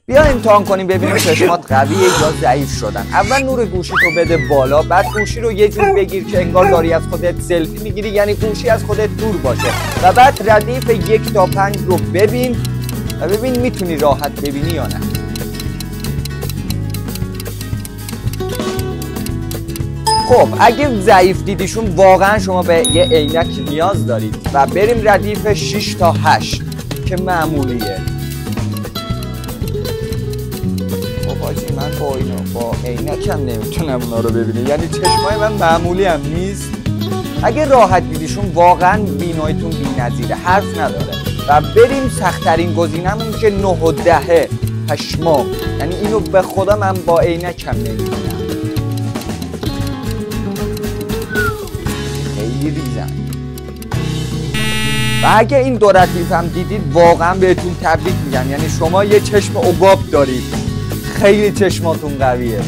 بیا امتحان کنیم ببینیم چشمات قویه یا ضعیف شدن. اول نور گوشی تو بده بالا، بعد گوشی رو یه جور بگیر که انگار داری از خودت سلفی میگیری، یعنی گوشی از خودت دور باشه، و بعد ردیف 1 تا 5 رو ببین و ببین میتونی راحت ببینی یا نه. خب اگه ضعیف دیدیشون واقعا شما به یه عینک نیاز دارید و بریم ردیف 6 تا 8 که معمولیه. باجی من با عینک هم نمیتونم اونا رو ببینم، یعنی چشمای من معمولی هم نیست. اگه راحت دیدیشون واقعا بیناییتون بی‌نظیره، حرف نداره. و بریم سخت‌ترین گزینمون که 9 و 10 پشمام، یعنی اینو به خدا من با عینک هم نمیبینم، خیلی ریزن. و اگه این دو ردیف هم دیدید واقعا بهتون تبریک میگم، یعنی شما یه چشم عباب دارید، خیلی چشماتون قویه.